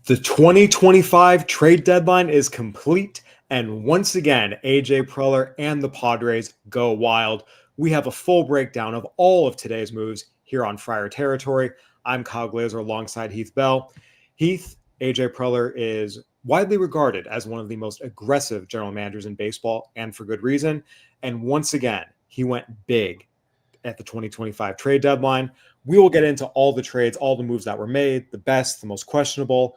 The 2025 trade deadline is complete, and once again, AJ Preller and the Padres go wild. We have a full breakdown of all of today's moves here on Friar Territory. I'm Kyle Glaser alongside Heath Bell. Heath, AJ Preller is widely regarded as one of the most aggressive general managers in baseball, and for good reason. And once again, he went big at the 2025 trade deadline. We will get into all the trades, all the moves that were made, the best, the most questionable.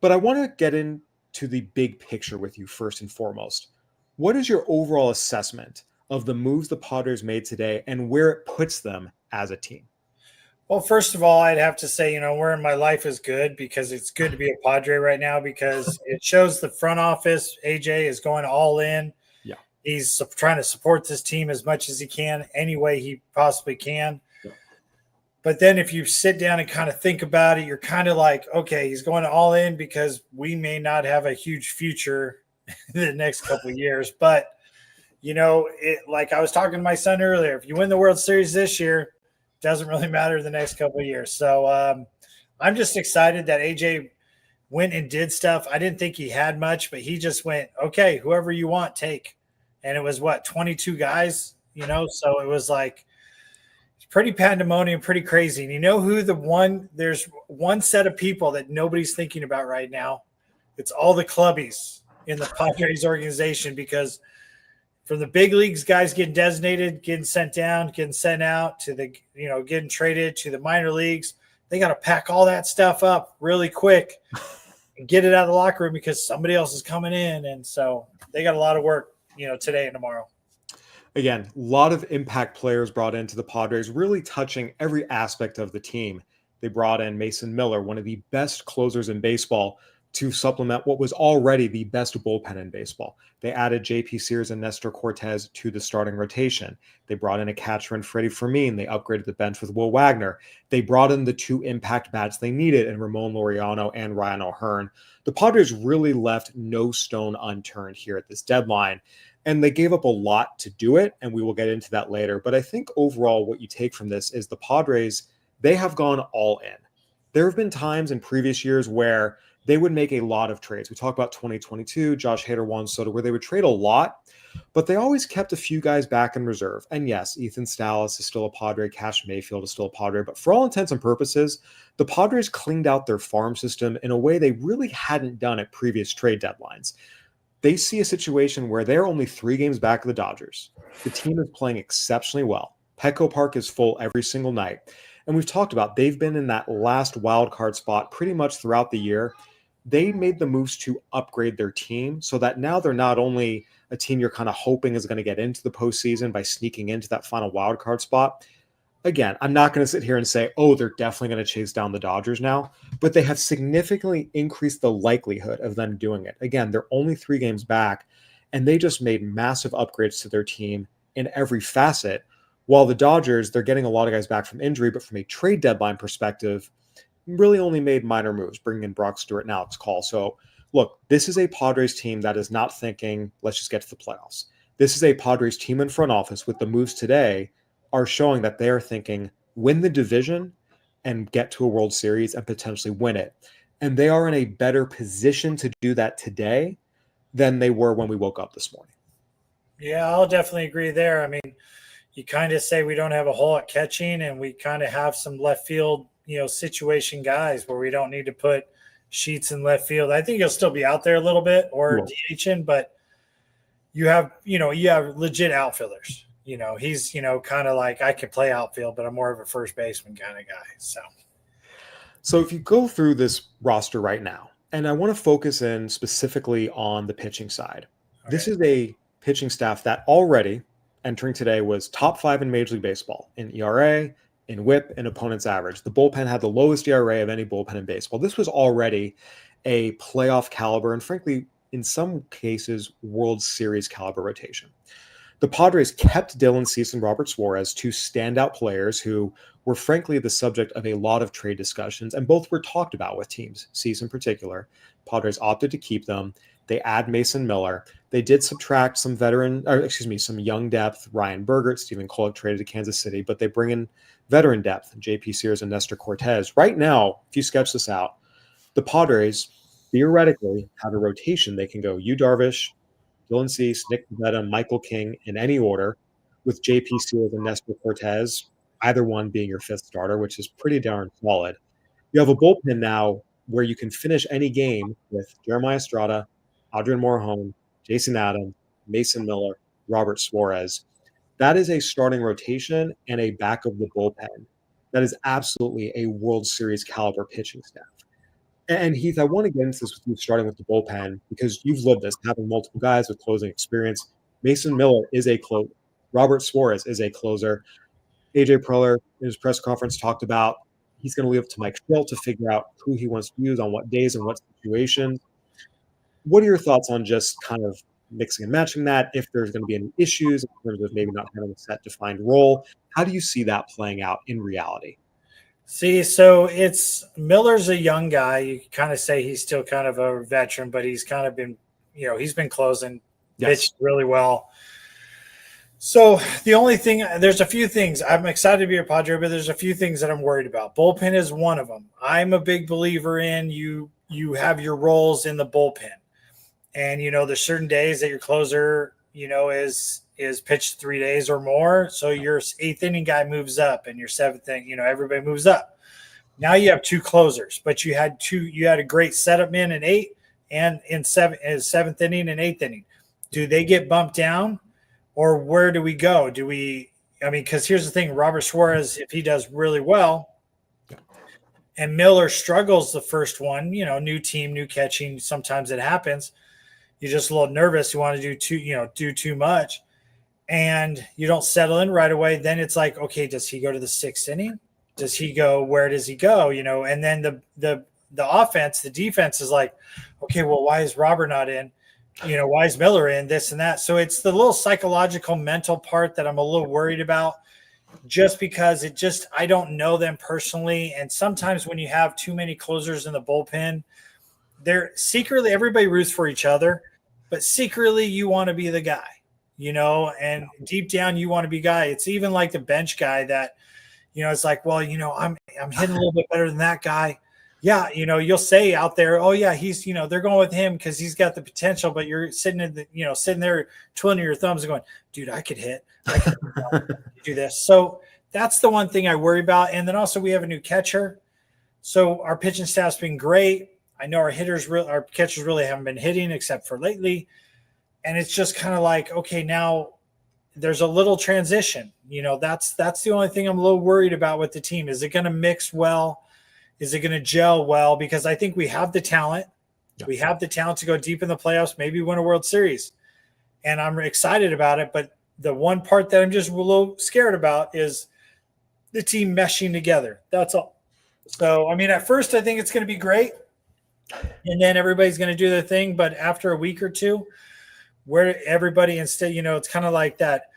But I want to get into the big picture with you first and foremost. What is your overall assessment of the moves the Padres made today and where it puts them as a team? Well, first of all, I'd have to say, where in my life is good because it's good to be a Padre right now because it shows the front office, AJ, is going all in. Yeah. He's trying to support this team as much as he can, any way he possibly can. But then if you sit down and kind of think about it, you're kind of like, okay, he's going all in because we may not have a huge future in the next couple of years. But, like I was talking to my son earlier, if you win the World Series this year, it doesn't really matter the next couple of years. So I'm just excited that AJ went and did stuff. I didn't think he had much, but he just went, okay, whoever you want, take. And it was 22 guys, so it was like, pretty pandemonium, pretty crazy. And you know who there's one set of people that nobody's thinking about right now. It's all the clubbies in the Padres organization because from the big leagues, guys getting designated, getting sent down, getting sent out to the, getting traded to the minor leagues, they got to pack all that stuff up really quick and get it out of the locker room because somebody else is coming in. And so they got a lot of work, today and tomorrow. Again, a lot of impact players brought into the Padres, really touching every aspect of the team. They brought in Mason Miller, one of the best closers in baseball, to supplement what was already the best bullpen in baseball. They added JP Sears and Nestor Cortes to the starting rotation. They brought in a catcher in Freddy Fermin. They upgraded the bench with Will Wagner. They brought in the two impact bats they needed in Ramon Laureano and Ryan O'Hearn. The Padres really left no stone unturned here at this deadline. And they gave up a lot to do it, and we will get into that later. But I think overall what you take from this is the Padres, they have gone all in. There have been times in previous years where they would make a lot of trades. We talk about 2022, Josh Hader, Juan Soto, where they would trade a lot, but they always kept a few guys back in reserve. And yes, Ethan Stallis is still a Padre, Cash Mayfield is still a Padre, but for all intents and purposes, the Padres cleaned out their farm system in a way they really hadn't done at previous trade deadlines. They see a situation where they're only 3 games back of the Dodgers. The team is playing exceptionally well. Petco Park is full every single night. And we've talked about they've been in that last wild card spot pretty much throughout the year. They made the moves to upgrade their team so that now they're not only a team you're kind of hoping is going to get into the postseason by sneaking into that final wild card spot. Again, I'm not going to sit here and say, oh, they're definitely going to chase down the Dodgers now, but they have significantly increased the likelihood of them doing it. Again, they're only 3 games back, and they just made massive upgrades to their team in every facet, while the Dodgers, they're getting a lot of guys back from injury, but from a trade deadline perspective, really only made minor moves, bringing in Brock Stewart and Alex Call. So, look, this is a Padres team that is not thinking, let's just get to the playoffs. This is a Padres team in front office with the moves today are showing that they are thinking win the division and get to a World Series and potentially win it. And they are in a better position to do that today than they were when we woke up this morning. Yeah, I'll definitely agree there. I mean, you kind of say we don't have a hole at catching and we kind of have some left field, situation guys where we don't need to put Sheets in left field. I think he'll still be out there a little bit or DHing, but you have legit outfielders. He's, kind of like I could play outfield, but I'm more of a first baseman kind of guy. So if you go through this roster right now, and I want to focus in specifically on the pitching side. Okay. This is a pitching staff that already entering today was top 5 in Major League Baseball in ERA, in WHIP, and opponent's average. The bullpen had the lowest ERA of any bullpen in baseball. This was already a playoff caliber and frankly, in some cases, World Series caliber rotation. The Padres kept Dylan Cease and Robert Suarez, 2 standout players who were frankly the subject of a lot of trade discussions, and both were talked about with teams, Cease in particular. Padres opted to keep them. They add Mason Miller. They did subtract some some young depth, Ryan Bergert, Stephen Kolek traded to Kansas City, but they bring in veteran depth, JP Sears and Nestor Cortes. Right now, if you sketch this out, The Padres theoretically have a rotation. They can go Yu Darvish, Dylan Cease, Nick Pivetta, Michael King in any order, with JP Seals and Nestor Cortes, either one being your fifth starter, which is pretty darn solid. You have a bullpen now where you can finish any game with Jeremiah Estrada, Adrian Morejon, Jason Adams, Mason Miller, Robert Suarez. That is a starting rotation and a back of the bullpen. That is absolutely a World Series caliber pitching staff. And Heath, I want to get into this with you starting with the bullpen because you've lived this, having multiple guys with closing experience. Mason Miller is a closer. Robert Suarez is a closer. AJ Preller in his press conference talked about he's going to leave it to Mike Shrill to figure out who he wants to use on what days and what situations. What are your thoughts on just kind of mixing and matching that? If there's going to be any issues in terms of maybe not having a set defined role, how do you see that playing out in reality? See, so it's Miller's a young guy. You kind of say he's still kind of a veteran, but he's kind of been, he's been closing, pitched really well. So the only thing, there's a few things. I'm excited to be a Padre, but there's a few things that I'm worried about. Bullpen is one of them. I'm a big believer in you have your roles in the bullpen. And, there's certain days that your closer, is pitched 3 days or more. So your eighth inning guy moves up and your seventh inning, everybody moves up. Now you have two closers, but you had a great setup man in eight and in seventh inning and eighth inning. Do they get bumped down or where do we go? Because here's the thing, Robert Suarez, if he does really well and Miller struggles the first one, new team, new catching, sometimes it happens. You're just a little nervous. You want to do too much. And you don't settle in right away, then it's like, okay, does he go to the sixth inning? Does he go? Where does he go? And then the offense, the defense is like, okay, well, why is Robert not in? Why is Miller in? This and that. So it's the little psychological, mental part that I'm a little worried about, just because I don't know them personally. And sometimes when you have too many closers in the bullpen, they're secretly everybody roots for each other, but secretly you want to be the guy. And deep down you want to be guy. It's even like the bench guy that, it's like, well, I'm hitting a little bit better than that guy. Yeah. You'll say out there, oh yeah, he's, they're going with him because he's got the potential, but you're sitting there twiddling your thumbs and going, dude, I could hit. I could do this. So that's the one thing I worry about. And then also we have a new catcher. So our pitching staff's been great. I know our catchers really haven't been hitting except for lately. And it's just kind of like, okay, now there's a little transition. That's the only thing I'm a little worried about with the team. Is it going to mix well? Is it going to gel well? Because I think we have the talent. Yeah. We have the talent to go deep in the playoffs, maybe win a World Series. And I'm excited about it. But the one part that I'm just a little scared about is the team meshing together. That's all. So, at first I think it's going to be great. And then everybody's going to do their thing. But after a week or two, where everybody instead, it's kind of like that.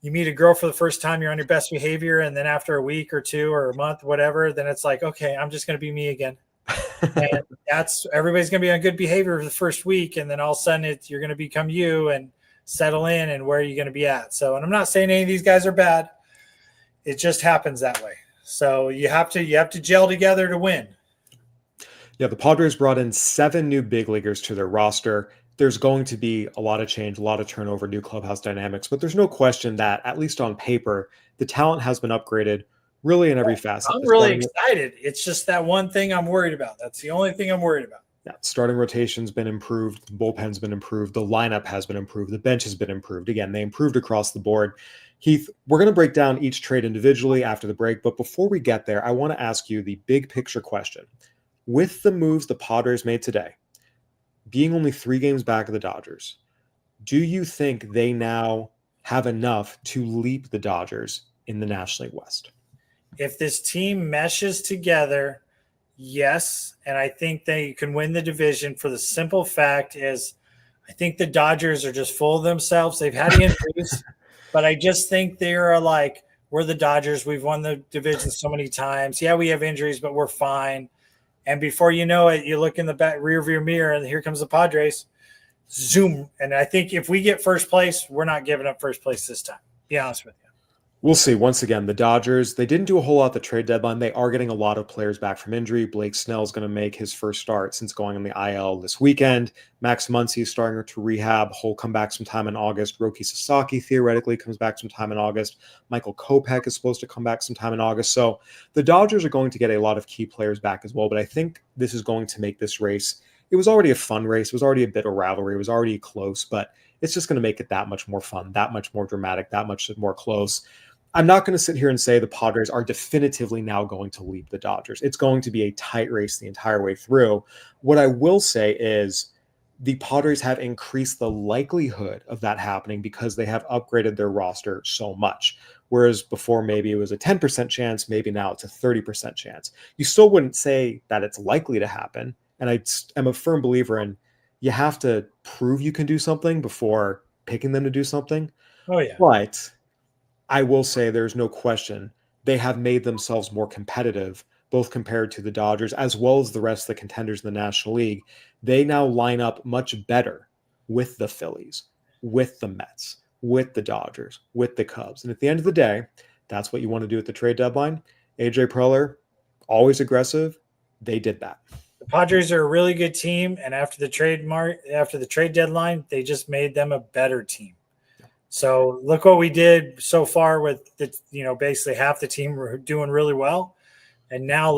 You meet a girl for the first time, you're on your best behavior. And then after a week or two or a month, whatever, then it's like, okay, I'm just going to be me again. And everybody's going to be on good behavior for the first week. And then all of a sudden you're going to become you and settle in and where are you going to be at? So, and I'm not saying any of these guys are bad. It just happens that way. So you have to gel together to win. Yeah, the Padres brought in 7 new big leaguers to their roster. There's going to be a lot of change, a lot of turnover, new clubhouse dynamics, but there's no question that, at least on paper, the talent has been upgraded really in every facet. I'm really excited. It's just that one thing I'm worried about. That's the only thing I'm worried about. Yeah, starting rotation's been improved, the bullpen's been improved, the lineup has been improved, the bench has been improved. Again, they improved across the board. Heath, we're going to break down each trade individually after the break, but before we get there, I want to ask you the big picture question. With the moves the Padres made today, being only 3 games back of the Dodgers, do you think they now have enough to leap the Dodgers in the National League West? If this team meshes together, yes. And I think they can win the division for the simple fact is I think the Dodgers are just full of themselves. They've had injuries, but I just think they're like, we're the Dodgers. We've won the division so many times. Yeah, we have injuries, but we're fine. And before you know it, you look in the back rear view mirror and here comes the Padres. Zoom. And I think if we get first place, we're not giving up first place this time. Be honest with you. We'll see. Once again, the Dodgers, they didn't do a whole lot at the trade deadline. They are getting a lot of players back from injury. Blake Snell's going to make his first start since going on the IL this weekend. Max Muncy is starting to rehab. He'll come back sometime in August. Roki Sasaki theoretically comes back sometime in August. Michael Kopech is supposed to come back sometime in August. So the Dodgers are going to get a lot of key players back as well. But I think this is going to make this race. It was already a fun race. It was already a bit of rivalry. It was already close, but it's just going to make it that much more fun, that much more dramatic, that much more close. I'm not going to sit here and say the Padres are definitively now going to leap the Dodgers. It's going to be a tight race the entire way through. What I will say is the Padres have increased the likelihood of that happening because they have upgraded their roster so much. Whereas before maybe it was a 10% chance, maybe now it's a 30% chance. You still wouldn't say that it's likely to happen. And I am a firm believer in you have to prove you can do something before picking them to do something. Oh, yeah. But I will say there's no question they have made themselves more competitive, both compared to the Dodgers as well as the rest of the contenders in the National League. They now line up much better with the Phillies, with the Mets, with the Dodgers, with the Cubs. And at the end of the day, that's what you want to do at the trade deadline. AJ Preller, always aggressive. They did that. The Padres are a really good team, and after the trade deadline, they just made them a better team. So look what we did so far with basically half the team were doing really well. And now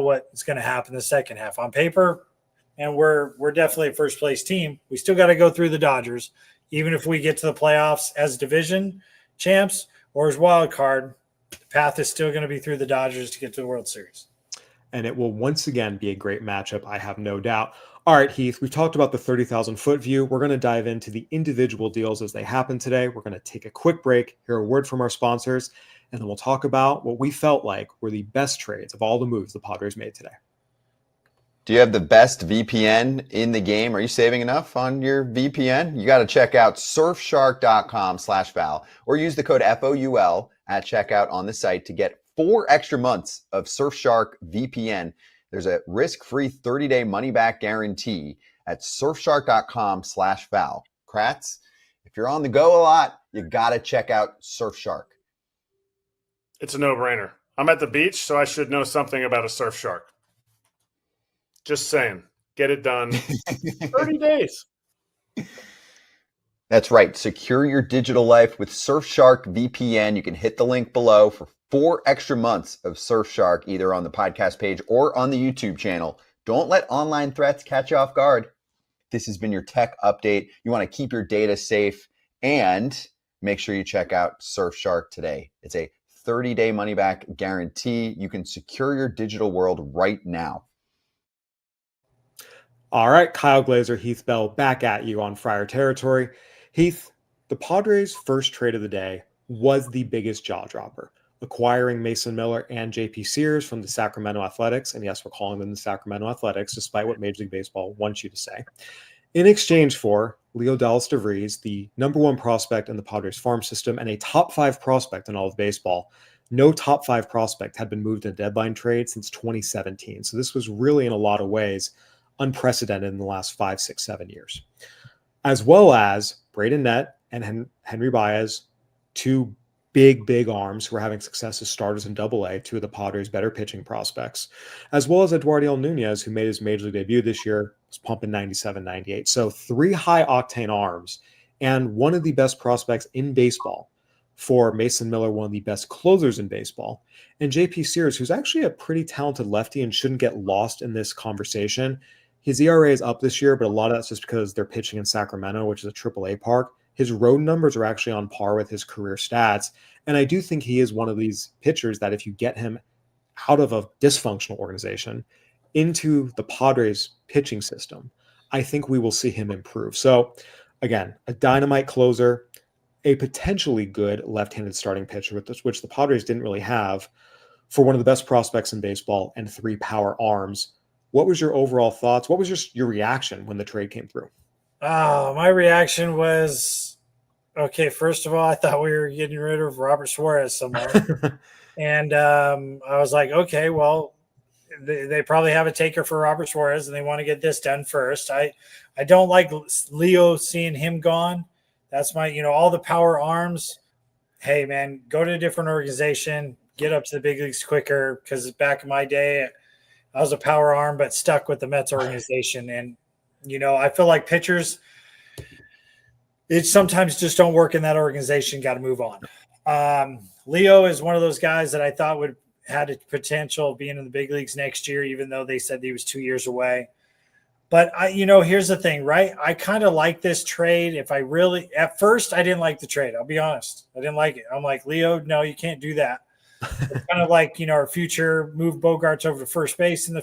what's going to happen the second half on paper. And we're definitely a first place team. We still got to go through the Dodgers, even if we get to the playoffs as division champs or as wild card, the path is still going to be through the Dodgers to get to the World Series. And it will once again be a great matchup, I have no doubt. All right, Heath, we've talked about the 30,000-foot view. We're going to dive into the individual deals as they happen today. We're going to take a quick break, hear a word from our sponsors, and then we'll talk about what we felt like were the best trades of all the moves the Padres made today. Do you have the best VPN in the game? Are you saving enough on your VPN? You got to check out surfshark.com/Val or use the code FOUL at checkout on the site to get 4 extra months of Surfshark VPN. There's a risk-free 30-day money-back guarantee at surfshark.com/Val. Kratz, if you're on the go a lot, you got to check out Surfshark. It's a no-brainer. I'm at the beach, so I should know something about a surf shark. Just saying. Get it done. 30 days. That's right. Secure your digital life with Surfshark VPN. You can hit the link below for 4 extra months of Surfshark, either on the podcast page or on the YouTube channel. Don't let online threats catch you off guard. This has been your tech update. You want to keep your data safe and make sure you check out Surfshark today. It's a 30-day money-back guarantee. You can secure your digital world right now. All right, Kyle Glaser, Heath Bell, back at you on Friar Territory. Heath, the Padres' first trade of the day was the biggest jaw dropper, acquiring Mason Miller and JP Sears from the Sacramento Athletics. And yes, we're calling them the Sacramento Athletics, despite what Major League Baseball wants you to say. In exchange for Leodalis De Vries, the number 1 prospect in the Padres farm system and a top 5 prospect in all of baseball. No top 5 prospect had been moved in a deadline trade since 2017. So this was really, in a lot of ways, unprecedented in the last 5, 6, 7 years. As well as Braden Nett and Henry Baez, 2 big arms who are having success as starters in Double-A, 2 of the Padres' better pitching prospects, as well as Eduardo Nunez, who made his Major League debut this year, was pumping 97, 98. So 3 high-octane arms and one of the best prospects in baseball for Mason Miller, one of the best closers in baseball, and JP Sears, who's actually a pretty talented lefty and shouldn't get lost in this conversation. His ERA is up this year, but a lot of that's just because they're pitching in Sacramento, which is a AAA park. His road numbers are actually on par with his career stats. And I do think he is one of these pitchers that if you get him out of a dysfunctional organization into the Padres pitching system, I think we will see him improve. So again, a dynamite closer, a potentially good left-handed starting pitcher, which the Padres didn't really have, for one of the best prospects in baseball and 3 power arms. What was your overall thoughts? What was just your reaction when the trade came through? My reaction was, okay, first of all, I thought we were getting rid of Robert Suarez somewhere. And I was like, okay, well, they probably have a taker for Robert Suarez and they want to get this done first. I don't like Leo seeing him gone. That's my, all the power arms hey, man, go to a different organization, get up to the big leagues quicker. Because back in my day, I was a power arm, but stuck with the Mets organization. And, I feel like pitchers, it sometimes just don't work in that organization. Got to move on. Leo is one of those guys that I thought had a potential of being in the big leagues next year, even though they said he was 2 years away. But here's the thing, right? I kind of like this trade. At first I didn't like the trade. I'll be honest. I didn't like it. I'm like, Leo, no, you can't do that. It's kind of like, our future move Bogarts over to first base in a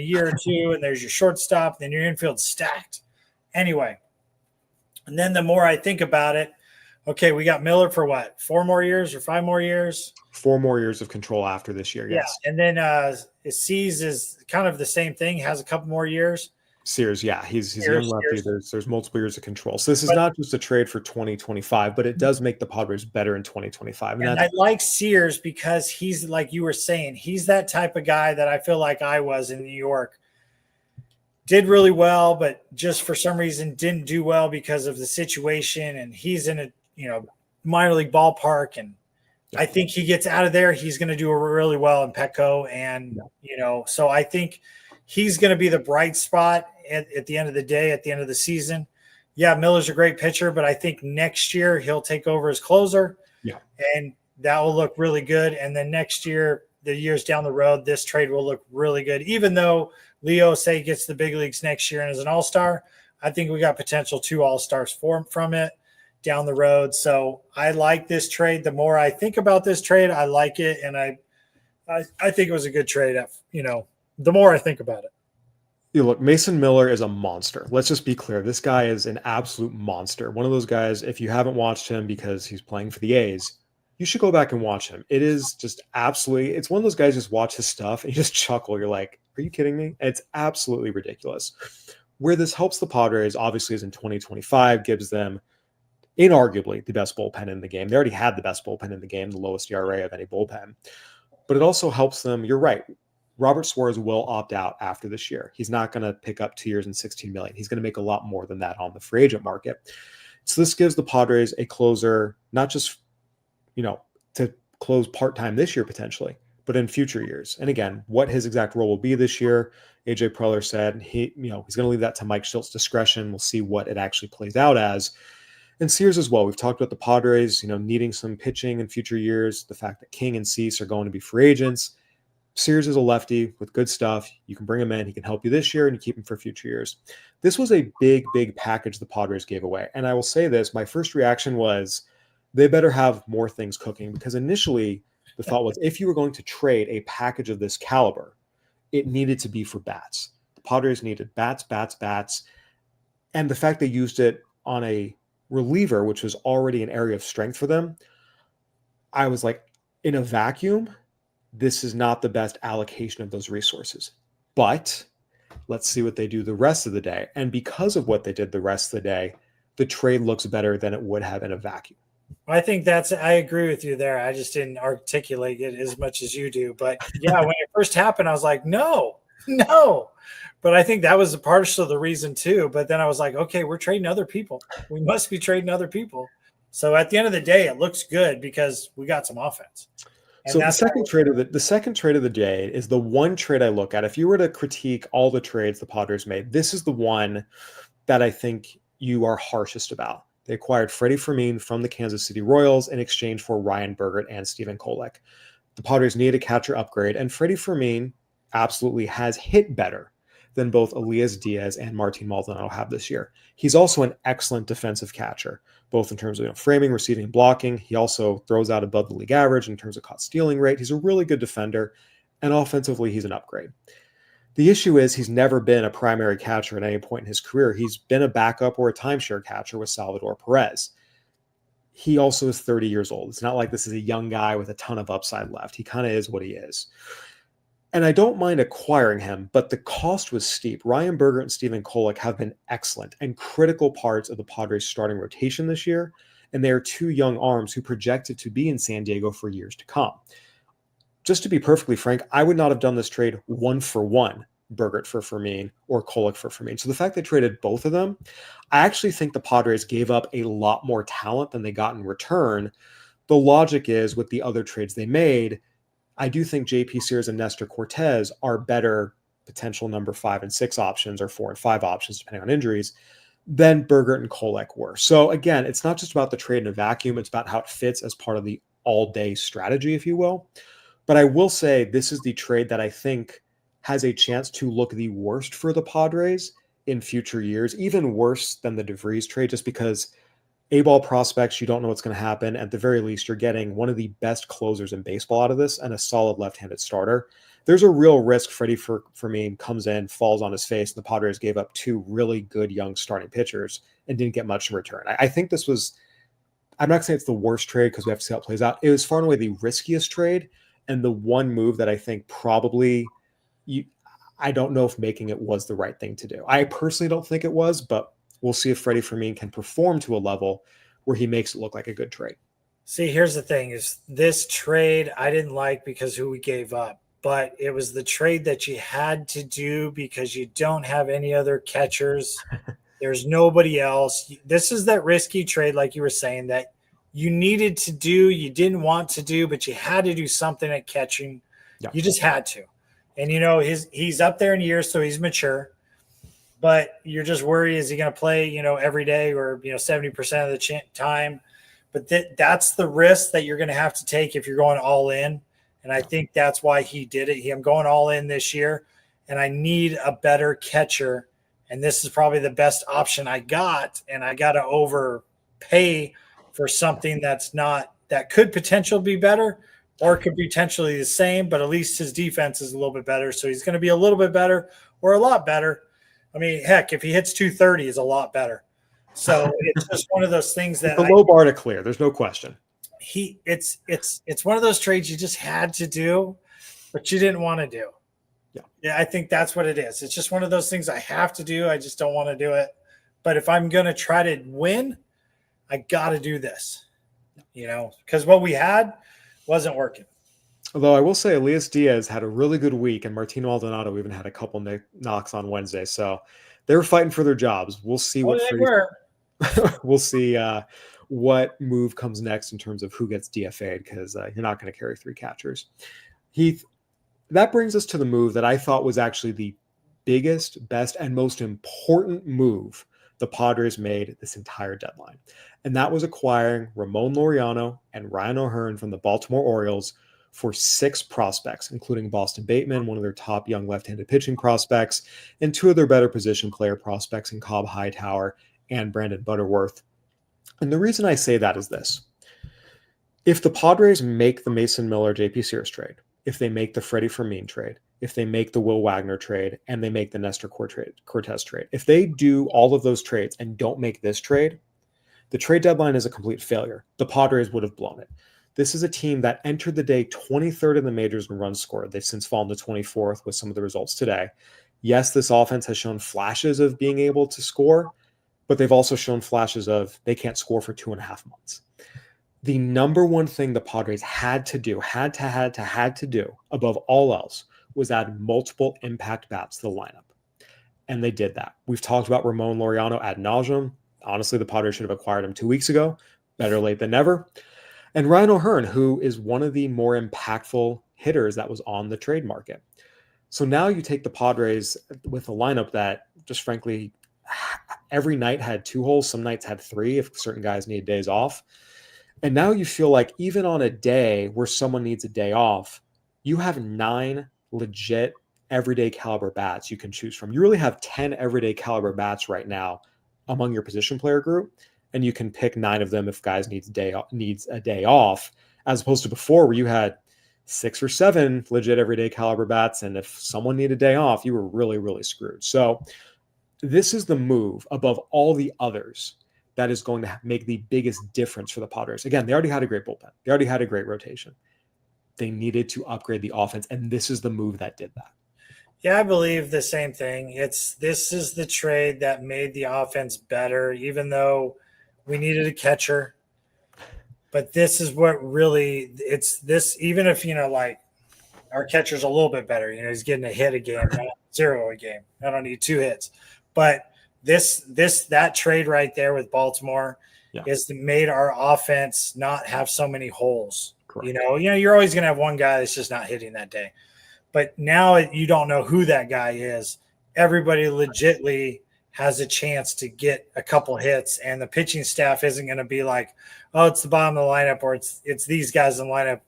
year or two, and there's your shortstop, then your infield stacked. Anyway. And then the more I think about it, okay, we got Miller for what? 4 more years or 5 more years? 4 more years of control after this year. Yes. Yeah. And then Cease is kind of the same thing, has a couple more years. Sears, yeah, he's young lefty. There's multiple years of control. So this is not just a trade for 2025, but it does make the Padres better in 2025. And I like Sears because he's, like you were saying, he's that type of guy that I feel like I was in New York. Did really well, but just for some reason didn't do well because of the situation. And he's in a minor league ballpark, and I think he gets out of there, he's going to do really well in Petco. And so I think he's going to be the bright spot at the end of the day, at the end of the season. Yeah, Miller's a great pitcher, but I think next year he'll take over as closer. Yeah. And that will look really good. And then next year, the years down the road, this trade will look really good. Even though Leo say gets the big leagues next year and is an all-star, I think we got potential 2 all-stars from it down the road. So I like this trade. The more I think about this trade, I like it. And I think it was a good trade. The more I think about it. Look, Mason Miller is a monster. Let's just be clear. This guy is an absolute monster. One of those guys, if you haven't watched him because he's playing for the A's, you should go back and watch him. It is just absolutely, it's one of those guys, just watch his stuff and you just chuckle. You're like, are you kidding me? It's absolutely ridiculous. Where this helps the Padres, obviously, is in 2025, gives them inarguably the best bullpen in the game. They already had the best bullpen in the game, the lowest ERA of any bullpen. But it also helps them, you're right, Robert Suarez will opt out after this year. He's not going to pick up 2 years and $16 million. He's going to make a lot more than that on the free agent market. So this gives the Padres a closer, not just, to close part-time this year potentially, but in future years. And again, what his exact role will be this year, AJ Preller said he's going to leave that to Mike Schilt's discretion. We'll see what it actually plays out as. And Sears as well. We've talked about the Padres, needing some pitching in future years. The fact that King and Cease are going to be free agents. Sears is a lefty with good stuff. You can bring him in. He can help you this year, and you keep him for future years. This was a big, big package the Padres gave away. And I will say this, my first reaction was they better have more things cooking, because initially the thought was if you were going to trade a package of this caliber, it needed to be for bats. The Padres needed bats. And the fact they used it on a reliever, which was already an area of strength for them, I was like, in a vacuum, this is not the best allocation of those resources. But let's see what they do the rest of the day. And because of what they did the rest of the day, the trade looks better than it would have in a vacuum. I think I agree with you there. I just didn't articulate it as much as you do. But yeah, when it first happened, I was like, no. But I think that was a part of the reason too. But then I was like, okay, we're trading other people. We must be trading other people. So at the end of the day, it looks good because we got some offense. And so the second trade of the day is the one trade I look at. If you were to critique all the trades the Padres made, this is the one that I think you are harshest about. They acquired Freddy Fermin from the Kansas City Royals in exchange for Ryan Bergert and Stephen Kolek. The Padres needed a catcher upgrade, and Freddy Fermin absolutely has hit better than both Elias Diaz and Martin Maldonado have this year. He's also an excellent defensive catcher, both in terms of framing, receiving, and blocking. He also throws out above the league average in terms of caught stealing rate. He's a really good defender, and offensively, he's an upgrade. The issue is he's never been a primary catcher at any point in his career. He's been a backup or a timeshare catcher with Salvador Perez. He also is 30 years old. It's not like this is a young guy with a ton of upside left. He kind of is what he is. And I don't mind acquiring him, but the cost was steep. Ryan Bergert and Stephen Kolek have been excellent and critical parts of the Padres' starting rotation this year, and they are 2 young arms who projected to be in San Diego for years to come. Just to be perfectly frank, I would not have done this trade 1-for-1, Bergert for Fermin or Kolek for Fermin. So the fact they traded both of them, I actually think the Padres gave up a lot more talent than they got in return the logic is with the other trades they made, I do think JP Sears and Nestor Cortes are better potential number 5 and 6 options, or 4 and 5 options, depending on injuries, than Bergert and Kolek were. So again, it's not just about the trade in a vacuum. It's about how it fits as part of the all-day strategy, if you will. But I will say this is the trade that I think has a chance to look the worst for the Padres in future years, even worse than the De Vries trade, just because A-ball prospects, you don't know what's going to happen. At the very least, you're getting one of the best closers in baseball out of this and a solid left-handed starter. There's a real risk Freddy Fermin comes in, falls on his face, and the Padres gave up 2 really good young starting pitchers and didn't get much in return. I think this was, I'm not saying it's the worst trade because we have to see how it plays out. It was far and away the riskiest trade, and the one move that I think probably I don't know if making it was the right thing to do. I personally don't think it was, but we'll see if Freddy Fermin can perform to a level where he makes it look like a good trade. See, here's the thing is this trade I didn't like because who we gave up, but it was the trade that you had to do because you don't have any other catchers. There's nobody else. This is that risky trade, like you were saying, that you needed to do, you didn't want to do, but you had to do something at catching. Yeah. You just had to. And, he's up there in years, so he's mature. But you're just worried, is he going to play, every day or, 70% of the time? But that's the risk that you're going to have to take if you're going all in. And I think that's why he did it. I'm going all in this year, and I need a better catcher. And this is probably the best option I got. And I got to overpay for something that could potentially be better or could be potentially the same, but at least his defense is a little bit better. So he's going to be a little bit better or a lot better. I mean, heck, if he hits 230, is a lot better. So it's just one of those things that it's a low bar to clear. There's no question. It's one of those trades you just had to do, but you didn't want to do. Yeah, I think that's what it is. It's just one of those things I have to do. I just don't want to do it. But if I'm going to try to win, I got to do this, because what we had wasn't working. Although I will say Elias Diaz had a really good week, and Martino Maldonado even had a couple knocks on Wednesday. So they were fighting for their jobs. We'll see what we'll see what move comes next in terms of who gets DFA'd, because you're not going to carry 3 catchers. Heath, that brings us to the move that I thought was actually the biggest, best, and most important move the Padres made this entire deadline. And that was acquiring Ramon Laureano and Ryan O'Hearn from the Baltimore Orioles for 6 prospects, including Boston Bateman, one of their top young left-handed pitching prospects, and 2 of their better position player prospects in Cobb Hightower and Brandon Butterworth. And the reason I say that is this. If the Padres make the Mason Miller JP Sears trade, if they make the Freddy Fermin trade, if they make the Will Wagner trade, and they make the Nestor Cortes trade, if they do all of those trades and don't make this trade, the trade deadline is a complete failure. The Padres would have blown it. This is a team that entered the day 23rd in the majors in runs scored. They've since fallen to 24th with some of the results today. Yes, this offense has shown flashes of being able to score, but they've also shown flashes of they can't score for 2.5 months. The number one thing the Padres had to do above all else was add multiple impact bats to the lineup. And they did that. We've talked about Ramon Laureano ad nauseum. Honestly, the Padres should have acquired him 2 weeks ago. Better late than never. And Ryan O'Hearn, who is one of the more impactful hitters that was on the trade market. So now you take the Padres with a lineup that just frankly, every night had 2 holes. Some nights had 3 if certain guys need days off. And now you feel like even on a day where someone needs a day off, you have 9 legit everyday caliber bats you can choose from. You really have 10 everyday caliber bats right now among your position player group, and you can pick 9 of them if guys needs a day off, as opposed to before where you had 6 or 7 legit everyday caliber bats, and if someone needed a day off, you were really, really screwed. So this is the move above all the others that is going to make the biggest difference for the Padres. Again, they already had a great bullpen. They already had a great rotation. They needed to upgrade the offense, and this is the move that did that. Yeah, I believe the same thing. This is the trade that made the offense better, even though we needed a catcher. But this is what really it's this. Even if like our catcher's a little bit better, he's getting a hit a game, not 0 a game. I don't need 2 hits, but that trade right there with Baltimore is that made our offense not have so many holes. Correct. You know, you're always going to have one guy that's just not hitting that day. But now you don't know who that guy is. Everybody legitly has a chance to get a couple hits, and the pitching staff isn't going to be like, oh, it's the bottom of the lineup, or it's these guys in the lineup.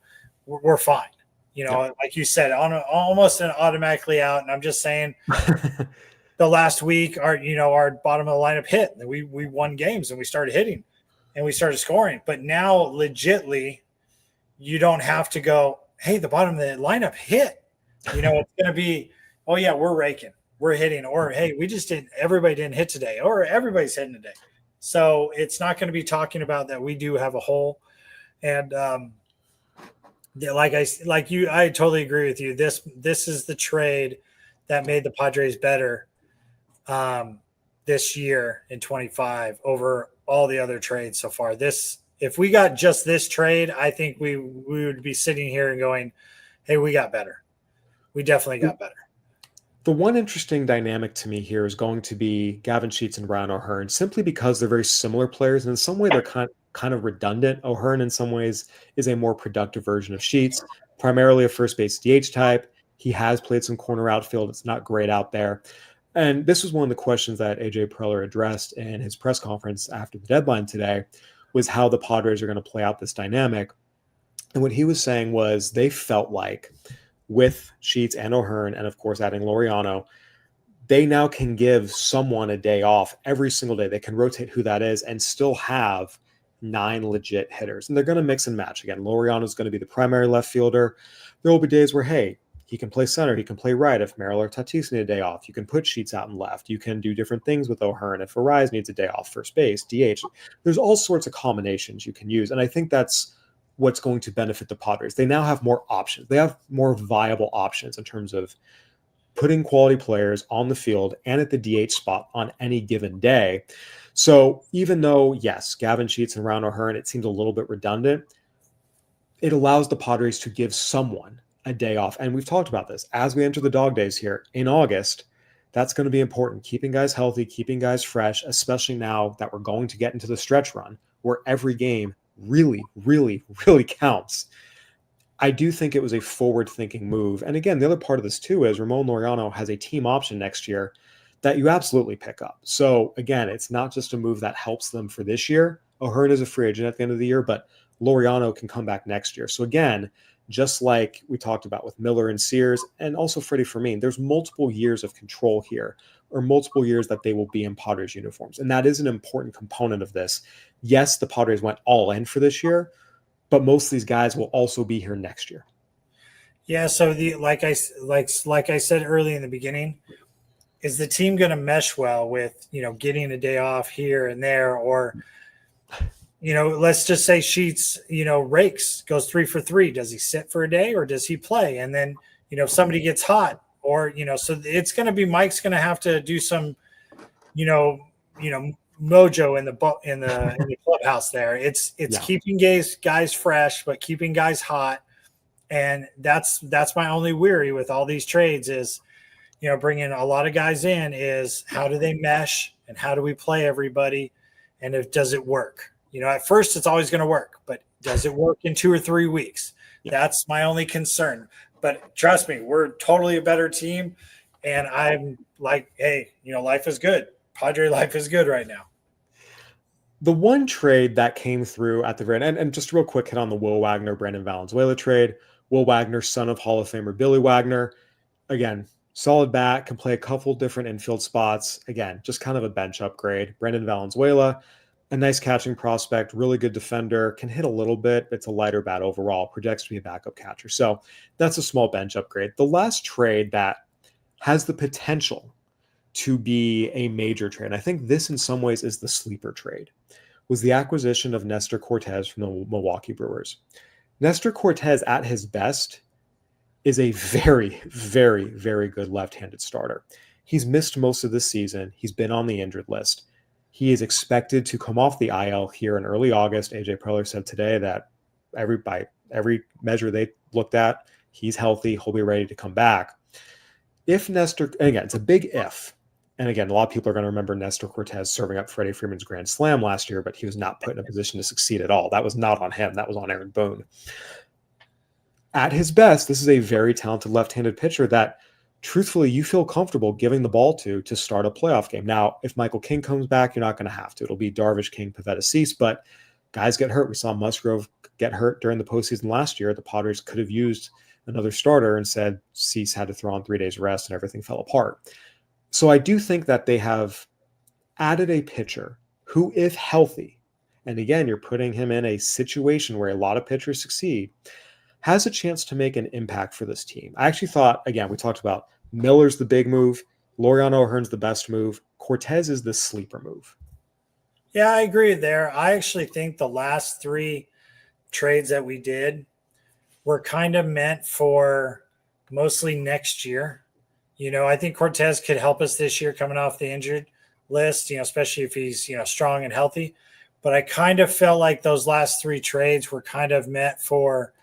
We're fine. You know, like you said, almost an automatically out. And I'm just saying the last week, our bottom of the lineup hit. We won games and we started hitting and we started scoring. But now legitly, you don't have to go, hey, the bottom of the lineup hit. You know, it's going to be, oh, yeah, we're raking. We're hitting. Or, hey, everybody didn't hit today. Or everybody's hitting today. So it's not going to be talking about that we do have a hole. And I totally agree with you. This is the trade that made the Padres better this year in 25 over all the other trades so far. If we got just this trade, I think we would be sitting here and going, hey, we got better. We definitely got better. The one interesting dynamic to me here is going to be Gavin Sheets and Ryan O'Hearn, simply because they're very similar players. And in some way, they're kind of redundant. O'Hearn, in some ways, is a more productive version of Sheets, primarily a first base DH type. He has played some corner outfield. It's not great out there. And this was one of the questions that AJ Preller addressed in his press conference after the deadline today, was how the Padres are going to play out this dynamic. And what he was saying was they felt like with Sheets and O'Hearn, and of course adding Laureano, they now can give someone a day off every single day. They can rotate who that is and still have 9 legit hitters. And they're going to mix and match. Again, Laureano is going to be the primary left fielder. There will be days where, hey, he can play center, he can play right. If Merrill or Tatis need a day off, you can put Sheets out and left. You can do different things with O'Hearn. If Suarez needs a day off, first base, DH, there's all sorts of combinations you can use. And I think that's what's going to benefit the Padres. They now have more options. They have more viable options in terms of putting quality players on the field and at the DH spot on any given day. So even though, yes, Gavin Sheets and Ryan O'Hearn, it seems a little bit redundant, it allows the Padres to give someone a day off. And we've talked about this. As we enter the dog days here in August, that's going to be important. Keeping guys healthy, keeping guys fresh, especially now that we're going to get into the stretch run where every game really, really, really counts. I do think it was a forward-thinking move. And again, the other part of this too is Ramon Laureano has a team option next year that you absolutely pick up. So again, it's not just a move that helps them for this year. O'Hearn is a free agent at the end of the year, but Laureano can come back next year. So again, just like we talked about with Miller and Sears and also Freddy Fermin, there's multiple years of control here, or multiple years that they will be in Padres uniforms. And that is an important component of this. Yes, the Padres went all in for this year, but most of these guys will also be here next year. Yeah. So like I said early in the beginning, is the team going to mesh well with, getting a day off here and there, or, let's just say Sheets, rakes, goes 3 for 3. Does he sit for a day or does he play? And then, somebody gets hot, or, so it's going to be, Mike's going to have to do some, mojo in the clubhouse there. It's keeping guys fresh, but keeping guys hot. And that's my only worry with all these trades is, bringing a lot of guys in is how do they mesh and how do we play everybody? And does it work? At first it's always going to work, but does it work in 2 or 3 weeks? Yeah. That's my only concern. But trust me, we're totally a better team. And I'm like, hey, life is good. Padre life is good right now. The one trade that came through at the very end, and just a real quick hit on the Will Wagner, Brandon Valenzuela trade. Will Wagner, son of Hall of Famer Billy Wagner. Again, solid bat, can play a couple different infield spots. Again, just kind of a bench upgrade. Brandon Valenzuela, a nice catching prospect, really good defender, can hit a little bit. It's a lighter bat overall, projects to be a backup catcher. So that's a small bench upgrade. The last trade that has the potential to be a major trade, and I think this in some ways is the sleeper trade, was the acquisition of Nestor Cortes from the Milwaukee Brewers. Nestor Cortes at his best is a very, very, very good left-handed starter. He's missed most of this season. He's been on the injured list. He is expected to come off the IL here in early August. AJ Preller said today that by every measure they looked at, he's healthy. He'll be ready to come back. If Nestor, and again, it's a big if And again, a lot of people are going to remember Nestor Cortes serving up Freddy Fermin's grand slam last year, but he was not put in a position to succeed at all. That was not on him. That was on Aaron Boone. At his best, this is a very talented left-handed pitcher that, truthfully, you feel comfortable giving the ball to start a playoff game. Now, if Michael King comes back, you're not going to have to. It'll be Darvish, King, Pivetta, Cease, but guys get hurt. We saw Musgrove get hurt during the postseason last year. The Padres could have used another starter and said Cease had to throw on 3 days rest and everything fell apart. So I do think that they have added a pitcher who, if healthy, and again, you're putting him in a situation where a lot of pitchers succeed, has a chance to make an impact for this team. I actually thought, again, we talked about Miller's the big move, Laureano O'Hearn's the best move, Cortes is the sleeper move. Yeah, I agree there. I actually think the last 3 trades that we did were kind of meant for mostly next year. I think Cortes could help us this year coming off the injured list, especially if he's, strong and healthy. But I kind of felt like those last 3 trades were kind of meant for,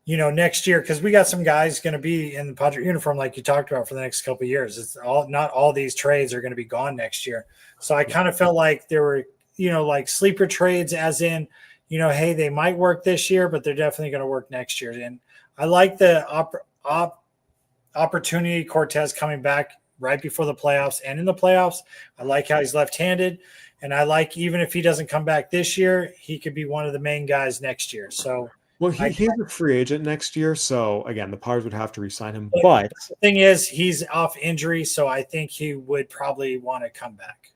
next year, because we got some guys going to be in the Padre uniform, like you talked about, for the next couple of years. It's not all these trades are going to be gone next year. So I kind of felt like there were, like sleeper trades, as in, hey, they might work this year, but they're definitely going to work next year. And I like the opportunity Cortes coming back right before the playoffs and in the playoffs. I like how he's left-handed, and I like, even if he doesn't come back this year, he could be one of the main guys next year. So. Well, he's a free agent next year, so again, the Padres would have to re-sign him. But the thing is, he's off injury, so I think he would probably want to come back.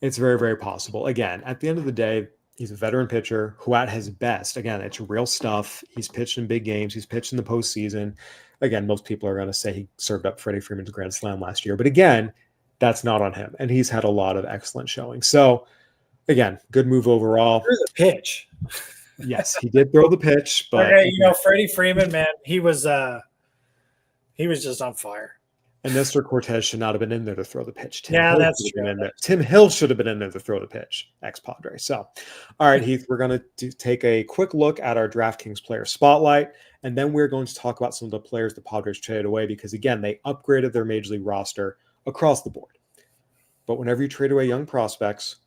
It's very, very possible. Again, at the end of the day, he's a veteran pitcher who, at his best, again, it's real stuff. He's pitched in big games. He's pitched in the postseason. Again, most people are going to say he served up Freddie Freeman's grand slam last year, but again, that's not on him, and he's had a lot of excellent showing. So, again, good move overall. Through the pitch. Yes, he did throw the pitch, but Freddie Fermin, man, he was just on fire. And Nestor Cortes should not have been in there to throw the pitch. That's true. Tim Hill should have been in there to throw the pitch, ex-Padre. So, all right, Heath, we're going to take a quick look at our DraftKings player spotlight, and then we're going to talk about some of the players the Padres traded away because, again, they upgraded their Major League roster across the board. But whenever you trade away young prospects,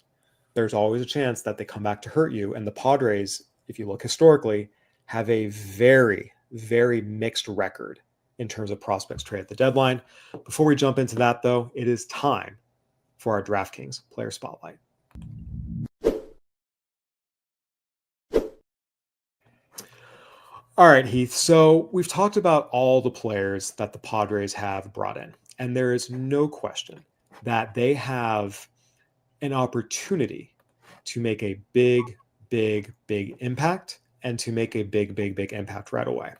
there's always a chance that they come back to hurt you, and the Padres, if you look historically, have a very, very mixed record in terms of prospects traded at the deadline. Before we jump into that, though, it is time for our DraftKings player spotlight. All right, Heath. So we've talked about all the players that the Padres have brought in, and there is no question that they have an opportunity to make a big impact and to make a big impact right away.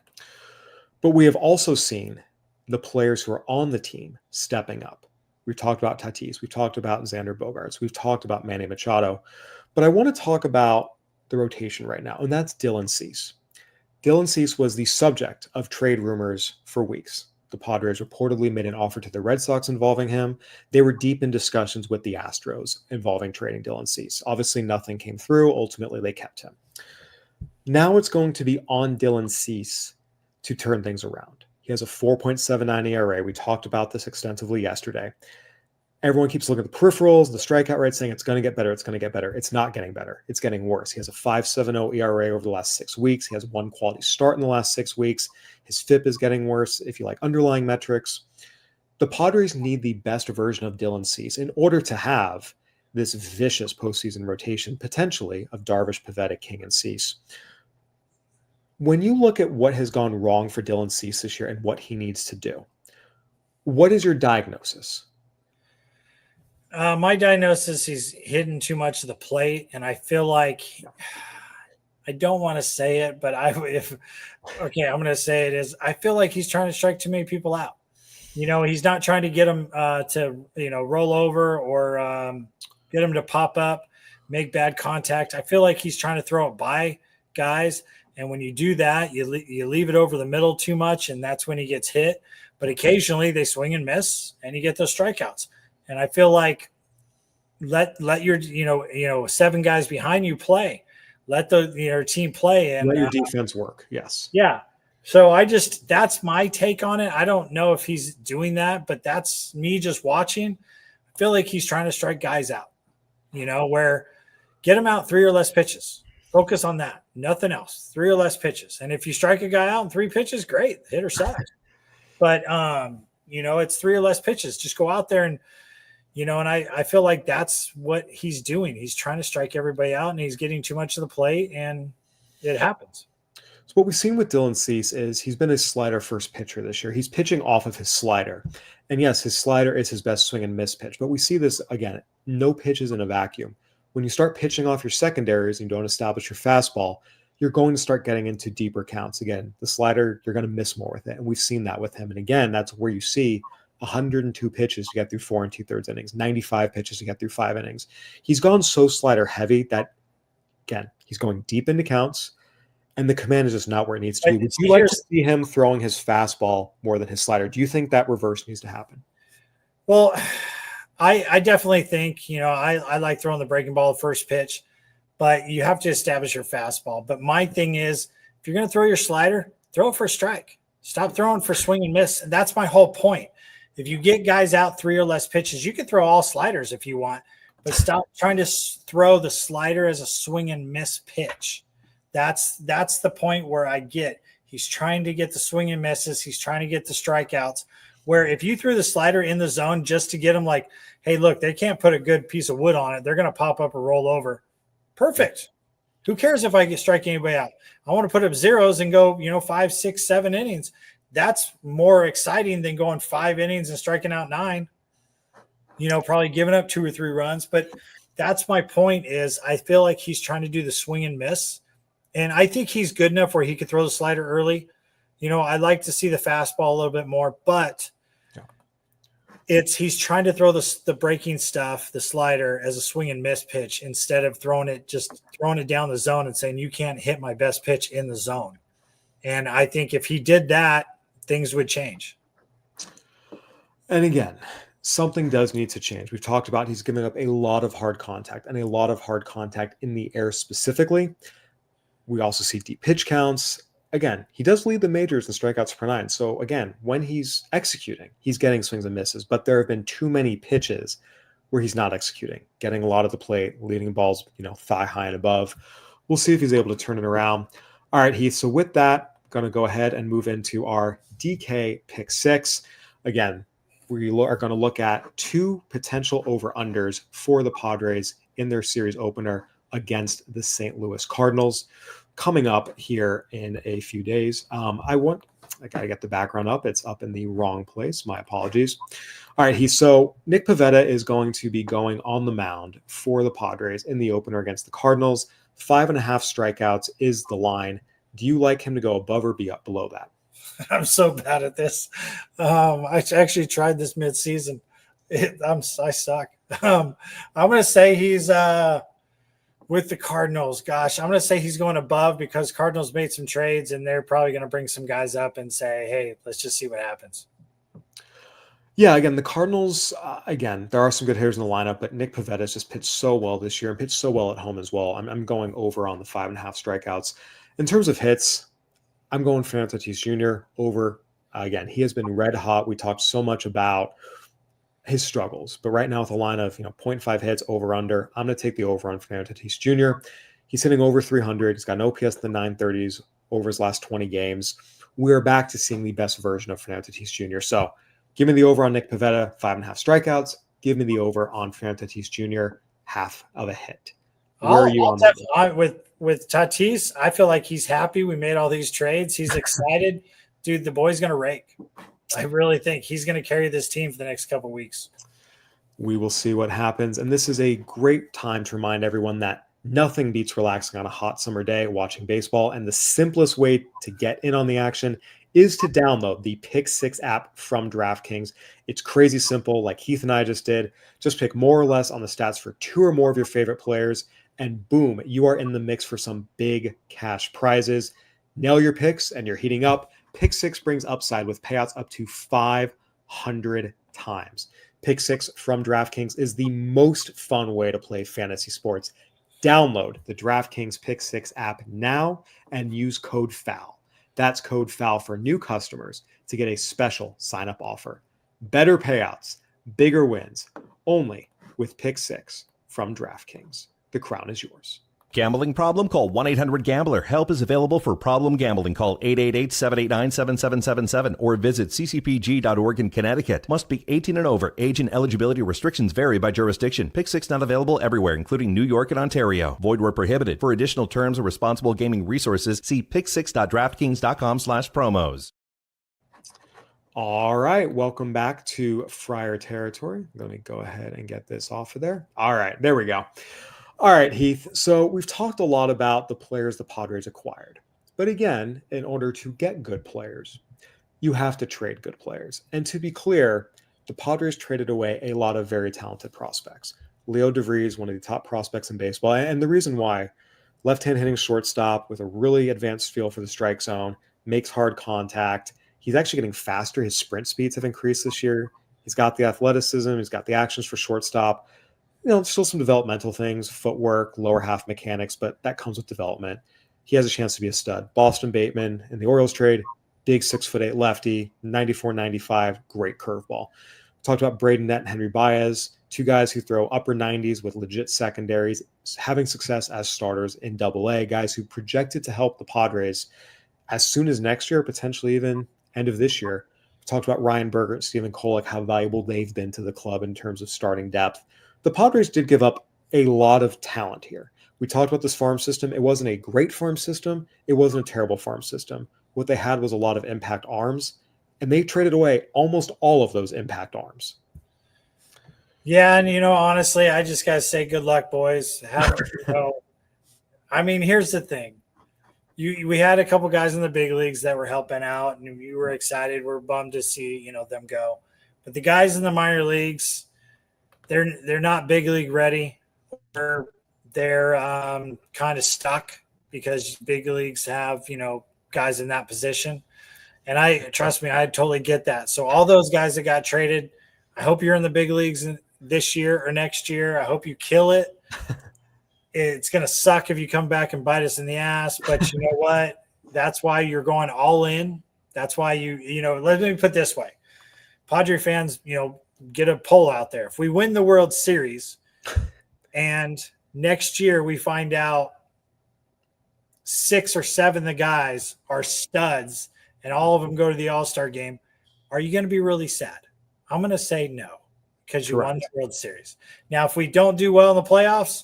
But we have also seen the players who are on the team stepping up. We've talked about Tatis. We've talked about Xander Bogaerts. We've talked about Manny Machado. But I want to talk about the rotation right now, and that's Dylan Cease. Dylan Cease was the subject of trade rumors for weeks. The Padres reportedly made an offer to the Red Sox involving him. They were deep in discussions with the Astros involving trading Dylan Cease. Obviously, nothing came through. Ultimately, they kept him. Now it's going to be on Dylan Cease to turn things around. He has a 4.79 ERA. We talked about this extensively yesterday. Everyone keeps looking at the peripherals, the strikeout rate, saying it's going to get better, it's going to get better. It's not getting better. It's getting worse. He has a 5.70 ERA over the last 6 weeks. He has one quality start in the last 6 weeks. His FIP is getting worse. If you like underlying metrics, the Padres need the best version of Dylan Cease in order to have this vicious postseason rotation, potentially, of Darvish, Pivetta, King, and Cease. When you look at what has gone wrong for Dylan Cease this year and what he needs to do, what is your diagnosis? My diagnosis, he's hitting too much of the plate, and I feel like I don't want to say it, but I'm going to say it is I feel like he's trying to strike too many people out. He's not trying to get them to roll over or get them to pop up, make bad contact. I feel like he's trying to throw it by guys, and when you do that, you leave it over the middle too much, and that's when he gets hit. But occasionally they swing and miss, and you get those strikeouts. And I feel like let your 7 guys behind you play. Let your team play and let your defense work. Yes. Yeah. So that's my take on it. I don't know if he's doing that, but that's me just watching. I feel like he's trying to strike guys out, where get him out 3 or less pitches. Focus on that. Nothing else. 3 or less pitches. And if you strike a guy out in 3 pitches, great. Hit or sucks. But, it's 3 or less pitches. Just go out there and, and I feel like that's what he's doing. He's trying to strike everybody out, and he's getting too much of the plate, and it happens. So what we've seen with Dylan Cease is he's been a slider first pitcher this year. He's pitching off of his slider. And yes, his slider is his best swing and miss pitch. But we see this, again, no pitches in a vacuum. When you start pitching off your secondaries and you don't establish your fastball, you're going to start getting into deeper counts. Again, the slider, you're going to miss more with it. And we've seen that with him. And again, that's where you see 102 pitches to get through 4 2/3 innings, 95 pitches to get through 5 innings. He's gone so slider heavy that, again, he's going deep into counts. And the command is just not where it needs to be. Would you like to see him throwing his fastball more than his slider? Do you think that reverse needs to happen? Well, I definitely think, I like throwing the breaking ball at first pitch, but you have to establish your fastball. But my thing is, if you're going to throw your slider, throw it for a strike. Stop throwing for swing and miss. And that's my whole point. If you get guys out 3 or less pitches, you can throw all sliders if you want, but stop trying to throw the slider as a swing and miss pitch. That's the point where I get he's trying to get the swing and misses. He's trying to get the strikeouts, where if you threw the slider in the zone just to get them like, hey, look, they can't put a good piece of wood on it. They're going to pop up or roll over. Perfect. Who cares if I get strike anybody out? I want to put up zeros and go, 5, 6, 7 innings. That's more exciting than going 5 innings and striking out 9, probably giving up 2 or 3 runs. But that's my point is I feel like he's trying to do the swing and miss. And I think he's good enough where he could throw the slider early. I'd like to see the fastball a little bit more, but he's trying to throw the breaking stuff, the slider, as a swing and miss pitch instead of throwing it down the zone and saying you can't hit my best pitch in the zone. And I think if he did that, things would change. And again, something does need to change. We've talked about he's giving up a lot of hard contact and a lot of hard contact in the air specifically. We also see deep pitch counts. Again, he does lead the majors in strikeouts per 9. So again, when he's executing, he's getting swings and misses, but there have been too many pitches where he's not executing, getting a lot of the plate, leading balls, thigh high and above. We'll see if he's able to turn it around. All right, Heath. So with that, I'm going to go ahead and move into our DK pick 6. Again, we are going to look at 2 potential over-unders for the Padres in their series opener against the St. Louis Cardinals coming up here in a few days. I got to get the background up. It's up in the wrong place. My apologies. All right. So Nick Pivetta is going to be going on the mound for the Padres in the opener against the Cardinals. 5.5 strikeouts is the line. Do you like him to go above or below that? I'm so bad at this. I actually tried this midseason. I suck. I'm going to say he's with the Cardinals. Gosh, I'm going to say he's going above because Cardinals made some trades and they're probably going to bring some guys up and say, hey, let's just see what happens. Yeah, again, the Cardinals, there are some good hitters in the lineup, but Nick Pivetta has just pitched so well this year and pitched so well at home as well. I'm going over on the 5.5 strikeouts. In terms of hits, I'm going Fernando Tatis Jr. over. Again, he has been red hot. We talked so much about his struggles, but right now with a line of 0.5 hits over under, I'm going to take the over on Fernando Tatis Jr. He's hitting over 300. He's got an OPS in the 930s over his last 20 games. We're back to seeing the best version of Fernando Tatis Jr. So give me the over on Nick Pivetta, 5.5 strikeouts. Give me the over on Fernando Tatis Jr., half of a hit. Where are you on that? With Tatis, I feel like he's happy. We made all these trades. He's excited. Dude, the boy's going to rake. I really think he's going to carry this team for the next couple of weeks. We will see what happens. And this is a great time to remind everyone that nothing beats relaxing on a hot summer day watching baseball. And the simplest way to get in on the action is to download the Pick 6 app from DraftKings. It's crazy simple, like Heath and I just did. Just pick more or less on the stats for 2 or more of your favorite players, and boom, you are in the mix for some big cash prizes. Nail your picks and you're heating up. Pick 6 brings upside with payouts up to 500 times. Pick 6 from DraftKings is the most fun way to play fantasy sports. Download the DraftKings Pick 6 app now and use code FOUL. That's code FOUL for new customers to get a special sign-up offer. Better payouts, bigger wins, only with Pick 6 from DraftKings. The crown is yours. Gambling problem? Call 1-800-GAMBLER. Help is available for problem gambling. Call 888-789-7777 or visit ccpg.org in Connecticut. Must be 18 and over. Age and eligibility restrictions vary by jurisdiction. Pick 6 not available everywhere, including New York and Ontario. Void where prohibited. For additional terms and responsible gaming resources, see pick6.draftkings.com/promos. All right, welcome back to Friar Territory. Let me go ahead and get this off of there. All right, there we go. All right, Heath. So we've talked a lot about the players the Padres acquired. But again, in order to get good players, you have to trade good players. And to be clear, the Padres traded away a lot of very talented prospects. Leodalis De Vries, one of the top prospects in baseball. And the reason why, left-hand hitting shortstop with a really advanced feel for the strike zone, makes hard contact. He's actually getting faster. His sprint speeds have increased this year. He's got the athleticism. He's got the actions for shortstop. Still some developmental things, footwork, lower half mechanics, but that comes with development. He has a chance to be a stud. Boston Bateman in the Orioles trade, big 6'8" lefty, 94-95, great curveball. Talked about Braden Nett and Henry Baez, two guys who throw upper 90s with legit secondaries, having success as starters in Double-A, guys who projected to help the Padres as soon as next year, potentially even end of this year. We talked about Ryan Berger and Stephen Kolek, how valuable they've been to the club in terms of starting depth. The Padres did give up a lot of talent here. We talked about this farm system. It wasn't a great farm system. It wasn't a terrible farm system. What they had was a lot of impact arms, and they traded away almost all of those impact arms. Yeah, and honestly, I just got to say good luck, boys. Here's the thing. We had a couple guys in the big leagues that were helping out, and you were excited. We're bummed to see, them go. But the guys in the minor leagues, they're not big league ready. They're kind of stuck because big leagues have, guys in that position. And trust me, I totally get that. So all those guys that got traded, I hope you're in the big leagues this year or next year. I hope you kill it. It's going to suck if you come back and bite us in the ass, but you know what? That's why you're going all in. That's why let me put it this way. Padre fans, get a poll out there. If we win the World Series and next year we find out 6 or 7 of the guys are studs and all of them go to the All-Star game, are you going to be really sad? I'm going to say no, because you won the World Series. Now, if we don't do well in the playoffs,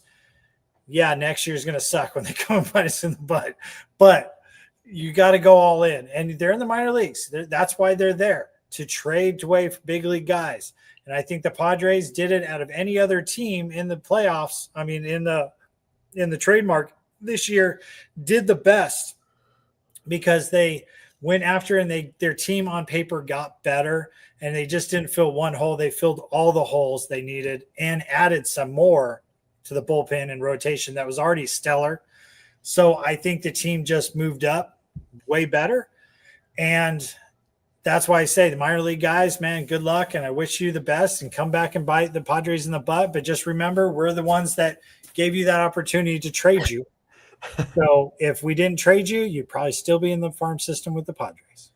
yeah, next year is going to suck when they come and bite us in the butt. But you got to go all in. And they're in the minor leagues. That's why they're there, to trade away for big league guys. And I think the Padres did it out of any other team in the playoffs. I mean, in the trademark this year, did the best because they went after and their team on paper got better, and they just didn't fill one hole. They filled all the holes they needed and added some more to the bullpen and rotation that was already stellar. So I think the team just moved up way better. And that's why I say the minor league guys, man, good luck. And I wish you the best and come back and bite the Padres in the butt. But just remember, we're the ones that gave you that opportunity to trade you. So if we didn't trade you, you'd probably still be in the farm system with the Padres.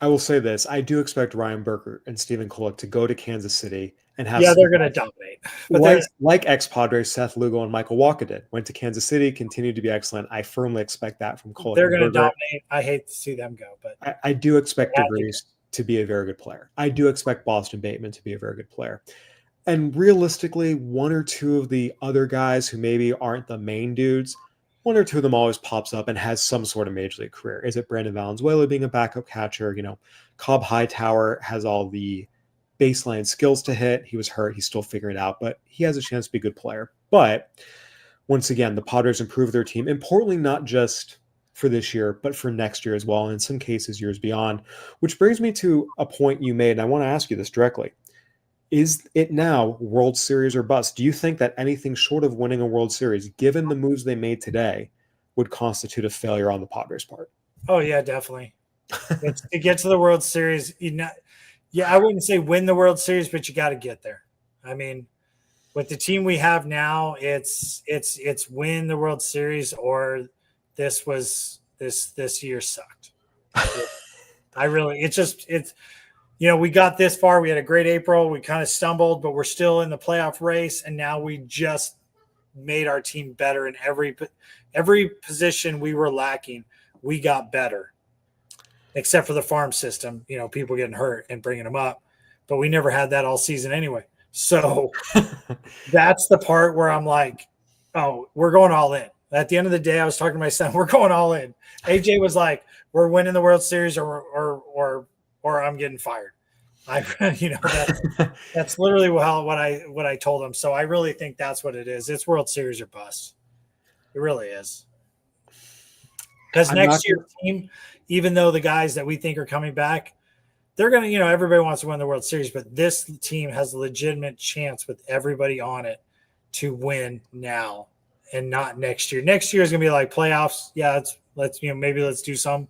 I will say this. I do expect Ryan Berger and Stephen Kolek to go to Kansas City and have they're going to dominate. But like ex-Padres Seth Lugo and Michael Walker did. Went to Kansas City, continued to be excellent. I firmly expect that from Kolek. They're going to dominate. I hate to see them go, but I do expect De Vries to be a very good player. I do expect Boston Bateman to be a very good player. And realistically, one or two of the other guys who maybe aren't the main dudes, one or two of them always pops up and has some sort of major league career. Is it Brandon Valenzuela being a backup catcher? Cobb Hightower has all the baseline skills to hit. He was hurt. He's still figuring it out, but he has a chance to be a good player. But once again, the Padres improved their team, importantly, not just for this year, but for next year as well, and in some cases, years beyond, which brings me to a point you made, and I want to ask you this directly. Is it now World Series or bust? Do you think that anything short of winning a World Series, given the moves they made today, would constitute a failure on the Padres' part? Oh, yeah, definitely. To get to the World Series, I wouldn't say win the World Series, but you got to get there. I mean, with the team we have now, it's win the World Series or this year sucked. We got this far. We had a great April. We kind of stumbled, but we're still in the playoff race. And now we just made our team better in every position we were lacking. We got better, except for the farm system, people getting hurt and bringing them up. But we never had that all season anyway. So that's the part where I'm like, oh, we're going all in. At the end of the day, I was talking to my son, we're going all in. AJ was like, we're winning the World Series or I'm getting fired. That's literally what I told him. So I really think that's what it is. It's World Series or bust. It really is. Because next year's team, even though the guys that we think are coming back, they're going to, everybody wants to win the World Series, but this team has a legitimate chance with everybody on it to win now and not next year. Next year is going to be like playoffs. Yeah, maybe let's do some.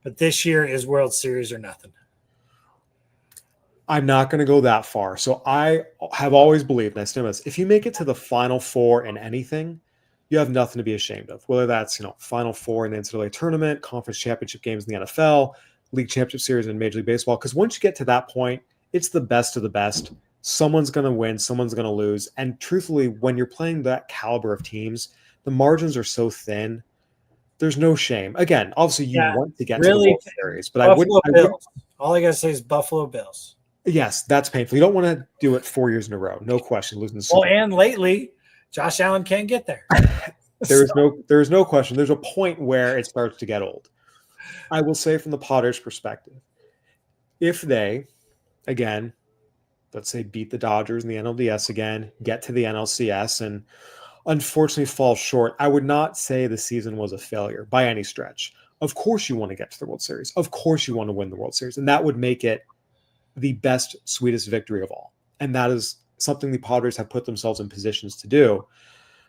But this year is World Series or nothing. I'm not going to go that far. So I have always believed, and I still if you make it to the Final Four in anything, you have nothing to be ashamed of. Whether that's, Final Four in the NCAA tournament, conference championship games in the NFL, league championship series in Major League Baseball. Because once you get to that point, it's the best of the best. Someone's going to win, someone's going to lose. And truthfully, when you're playing that caliber of teams, the margins are so thin. There's no shame. Again, obviously you want to get to the World Series, but I wouldn't. All I got to say is Buffalo Bills. Yes, that's painful. You don't want to do it 4 years in a row. No question. Losing the Super Bowl. And lately, Josh Allen can't get there. There's no question. There's a point where it starts to get old. I will say from the Padres' perspective, if they, again, let's say beat the Dodgers in the NLDS again, get to the NLCS, and unfortunately fall short, I would not say the season was a failure by any stretch. Of course you want to get to the World Series. Of course you want to win the World Series. And that would make it the best, sweetest victory of all. And that is something the Padres have put themselves in positions to do.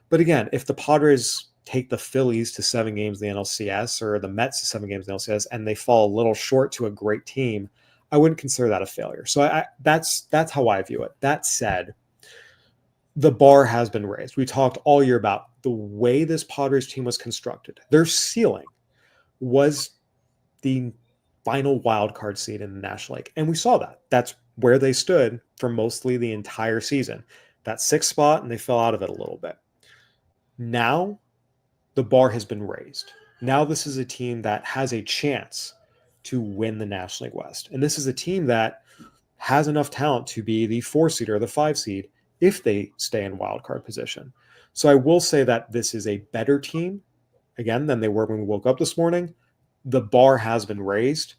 But again, if the Padres take the Phillies to 7 games in the NLCS or the Mets to 7 games in the NLCS and they fall a little short to a great team, I wouldn't consider that a failure. So that's how I view it. That said, the bar has been raised. We talked all year about the way this Padres team was constructed. Their ceiling was the final wild card seed in the National League. And we saw that. That's where they stood for mostly the entire season. That 6th spot, and they fell out of it a little bit. Now, the bar has been raised. Now this is a team that has a chance to win the National League West. And this is a team that has enough talent to be the 4 seed or the 5 seed if they stay in wild card position. So I will say that this is a better team, again, than they were when we woke up this morning. The bar has been raised.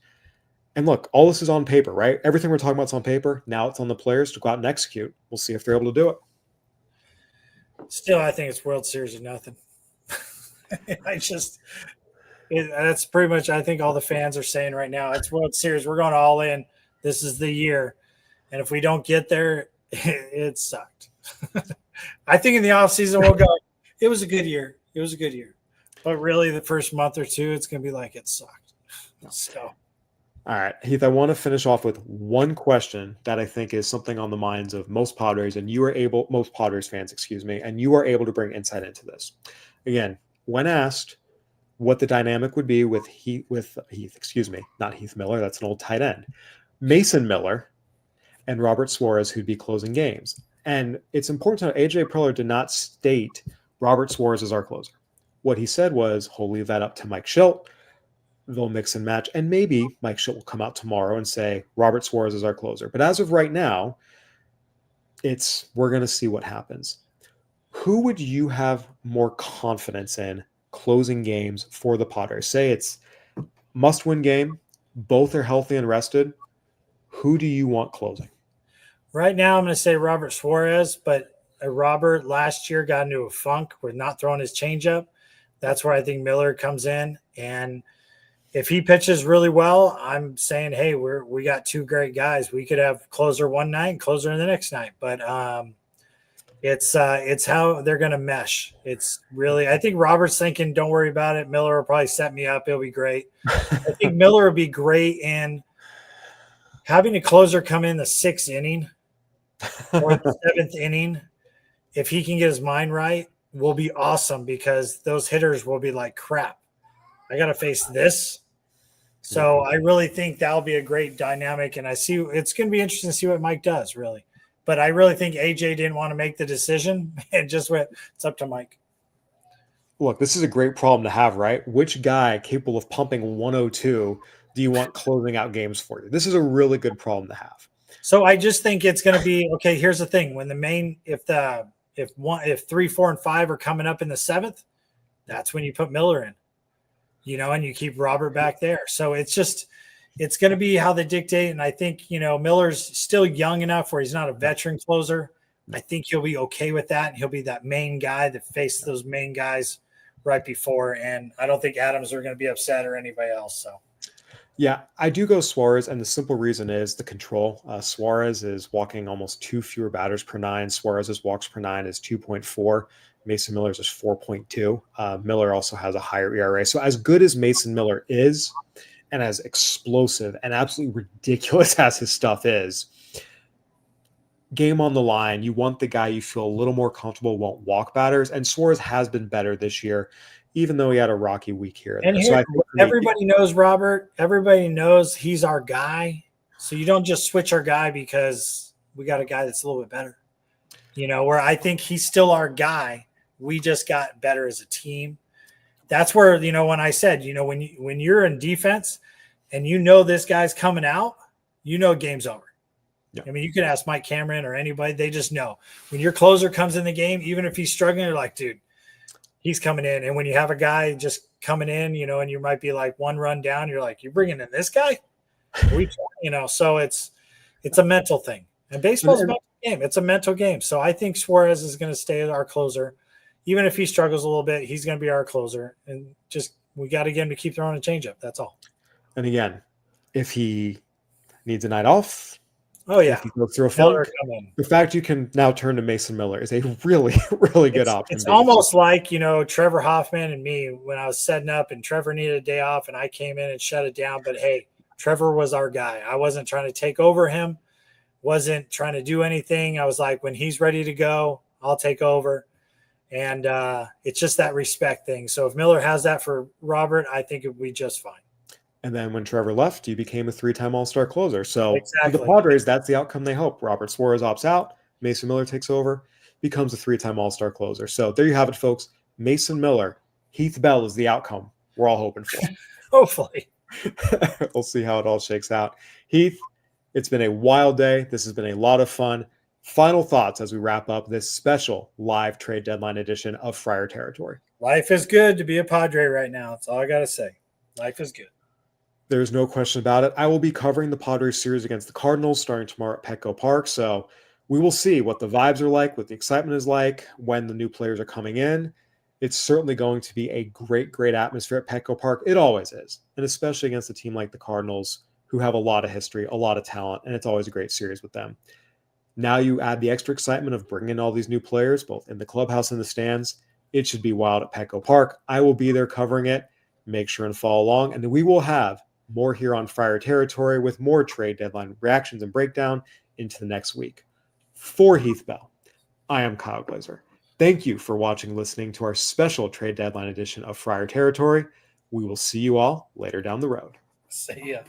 And look, all this is on paper, right? Everything we're talking about is on paper. Now it's on the players to go out and execute. We'll see if they're able to do it. Still, I think it's World Series or nothing. That's pretty much, I think all the fans are saying right now, it's World Series. We're going all in. This is the year. And if we don't get there, it sucked. I think in the offseason we'll go, it was a good year. It was a good year. But really the first month or two, it's going to be like it sucked. So. All right, Heath, I want to finish off with one question that I think is something on the minds of most Padres, and most Padres fans, and you are able to bring insight into this. Again, when asked what the dynamic would be with not Heath Miller, that's an old tight end, Mason Miller and Robert Suarez, who'd be closing games. And it's important to know AJ Preller did not state Robert Suarez as our closer. What he said was, he'll leave that up to Mike Schilt. They'll mix and match. And maybe Mike Schilt will come out tomorrow and say, Robert Suarez is our closer. But as of right now, we're going to see what happens. Who would you have more confidence in closing games for the Padres? Say it's must-win game. Both are healthy and rested. Who do you want closing? Right now, I'm going to say Robert Suarez, but Robert last year got into a funk with not throwing his changeup. That's where I think Miller comes in. And if he pitches really well, I'm saying, hey, we got 2 great guys. We could have closer one night, closer the next night. But it's how they're going to mesh. It's really, I think Robert's thinking, don't worry about it. Miller will probably set me up. It'll be great. I think Miller will be great in having a closer come in the 6th inning or the 7th inning. If he can get his mind right, will be awesome because those hitters will be like, crap, I got to face this. So I really think that'll be a great dynamic. And I see it's going to be interesting to see what Mike does, really. But I really think AJ didn't want to make the decision and just went, it's up to Mike. Look, this is a great problem to have, right? Which guy capable of pumping 102 do you want closing out games for you? This is a really good problem to have. So I just think it's going to be okay. Here's the thing: when the main, if 3, 4, and 5 are coming up in the 7th, that's when you put Miller in, and you keep Robert back there. So it's going to be how they dictate. And I think Miller's still young enough where he's not a veteran closer. I think he'll be okay with that, and he'll be that main guy that faced those main guys right before. And I don't think Adams are going to be upset or anybody else. So. Yeah, I do go Suarez, and the simple reason is the control. Suarez is walking almost 2 fewer batters per 9. Suarez's walks per 9 is 2.4. Mason Miller's is 4.2. Miller also has a higher ERA. So as good as Mason Miller is, and as explosive and absolutely ridiculous as his stuff is, game on the line, you want the guy you feel a little more comfortable won't walk batters, and Suarez has been better this year, even though he had a rocky week here. And here, so everybody knows Robert. Everybody knows he's our guy. So you don't just switch our guy because we got a guy that's a little bit better. Where I think he's still our guy. We just got better as a team. That's where, when I said, when you're in defense and this guy's coming out, game's over. Yeah. I mean, you could ask Mike Cameron or anybody. They just know. When your closer comes in the game, even if he's struggling, you're like, dude, he's coming in. And when you have a guy just coming in, and you might be like 1 run down, you're like, you're bringing in this guy? So it's a mental thing. And baseball's a mental game. It's a mental game. So I think Suarez is going to stay our closer. Even if he struggles a little bit, he's going to be our closer. And we got to get him to keep throwing a changeup. That's all. And again, if he needs a night off, if he goes through a funk, the fact you can now turn to Mason Miller is a really, really good option. It's almost like, Trevor Hoffman and me when I was setting up and Trevor needed a day off and I came in and shut it down. But, hey, Trevor was our guy. I wasn't trying to take over him, wasn't trying to do anything. I was like, when he's ready to go, I'll take over. And it's just that respect thing. So if Miller has that for Robert, I think it would be just fine. And then when Trevor left, you became a 3-time All-Star closer. So exactly. The Padres, that's the outcome they hope. Robert Suarez opts out. Mason Miller takes over, becomes a 3-time All-Star closer. So there you have it, folks. Mason Miller, Heath Bell is the outcome we're all hoping for. Hopefully. We'll see how it all shakes out. Heath, it's been a wild day. This has been a lot of fun. Final thoughts as we wrap up this special live trade deadline edition of Friar Territory. Life is good to be a Padre right now. That's all I got to say. Life is good. There's no question about it. I will be covering the Padres series against the Cardinals starting tomorrow at Petco Park. So we will see what the vibes are like, what the excitement is like, when the new players are coming in. It's certainly going to be a great, great atmosphere at Petco Park. It always is. And especially against a team like the Cardinals, who have a lot of history, a lot of talent, and it's always a great series with them. Now you add the extra excitement of bringing in all these new players, both in the clubhouse and the stands. It should be wild at Petco Park. I will be there covering it. Make sure and follow along. And then we will have more here on Friar Territory with more trade deadline reactions and breakdown into the next week. For Heath Bell, I am Kyle Glaser. Thank you for watching and listening to our special trade deadline edition of Friar Territory. We will see you all later down the road. See ya.